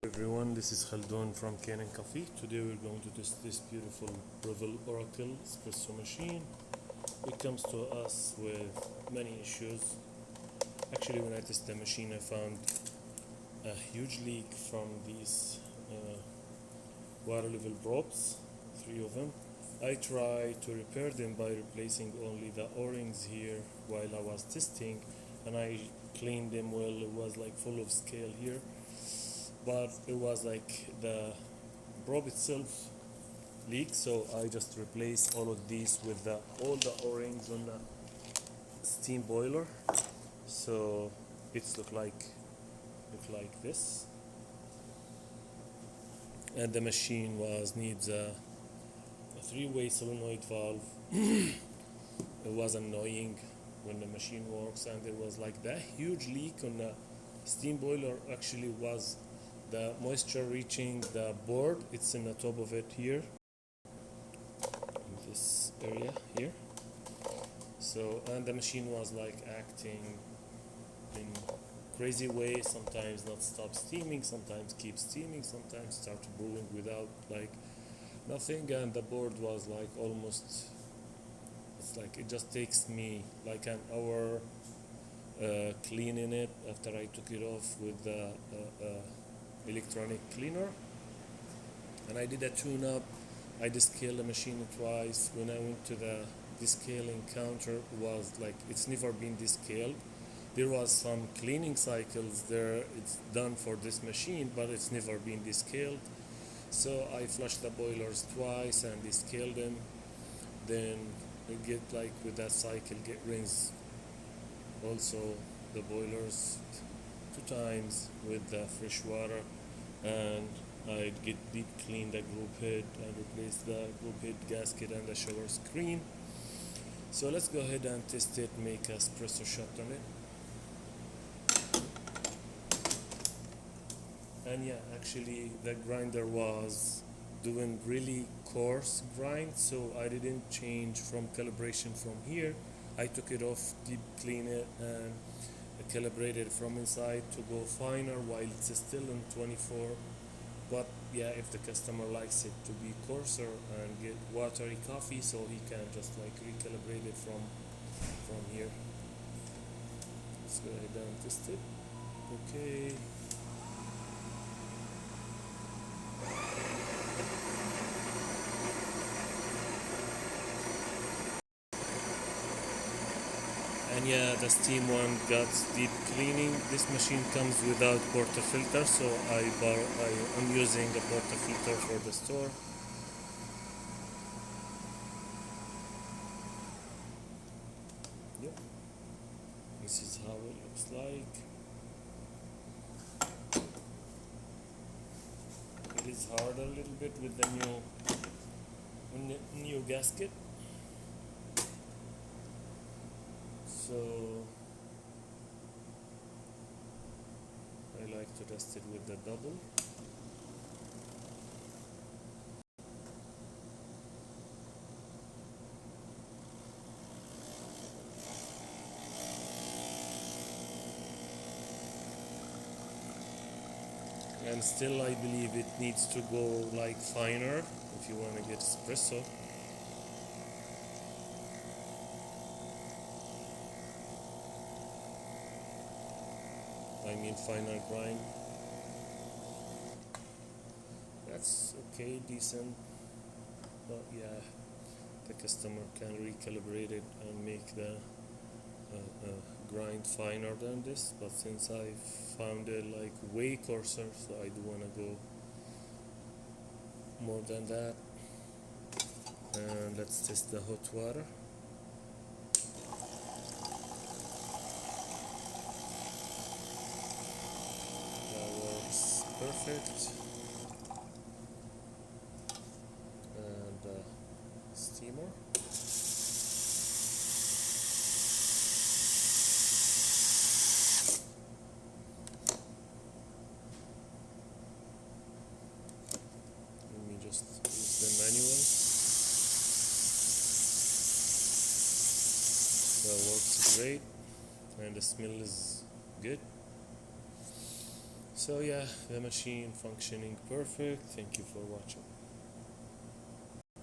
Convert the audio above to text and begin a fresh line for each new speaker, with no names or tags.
Everyone, this is Khaldun from Kanen Coffee. Today we're going to test this beautiful Breville Oracle Espresso machine. It comes to us with many issues. Actually, when I tested the machine, I found a huge leak from these water level probes, 3 of them. I tried to repair them by replacing only the O-rings here while I was testing, and I cleaned them well. It was like full of scale here, but it was like the probe itself leaked, so I just replaced all of these with all the O-rings on the steam boiler, so it's look like this. And the machine needs a 3-way solenoid valve. It was annoying when the machine works, and there was like that huge leak on the steam boiler. Actually was the moisture reaching the board. It's in the top of it here, in this area here. So, and the machine was like acting in crazy way. Sometimes not stop steaming, sometimes keep steaming, sometimes start brewing without like nothing. And the board was like almost, it's like it just takes me like an hour cleaning it after I took it off with the electronic cleaner. And I did a tune-up. I descaled the machine twice. When I went to the descaling counter, it was like it's never been descaled. There was some cleaning cycles there, it's done for this machine, but it's never been descaled. So I flushed the boilers twice and descaled them. Then it get like with that cycle get rinse also the boilers 2 times with the fresh water, and I get deep clean the group head and replace the group head gasket and the shower screen. So let's go ahead and test it, make a espresso shot on it. And yeah, actually the grinder was doing really coarse grind, so I didn't change from calibration from here. I took it off, deep clean it, and calibrated from inside to go finer while it's still in 24. But yeah, if the customer likes it to be coarser and get watery coffee, so he can just like recalibrate it from here. Let's go ahead and test it. Okay. And yeah, the steam one got deep cleaning. This machine comes without portafilter, so I'm using a portafilter for the store. Yep. This is how it looks like. It is hard a little bit with the new gasket. So I like to test it with the double. And still I believe it needs to go like finer if you want to get espresso. I mean finer grind. That's okay, decent, but yeah, the customer can recalibrate it and make the grind finer than this, but since I found it like way coarser, so I do want to go more than that. And let's test the hot water. Perfect. And steamer. Let me just use the manual. That works great, and the smell is good. So yeah, the machine functioning perfect. Thank you for watching.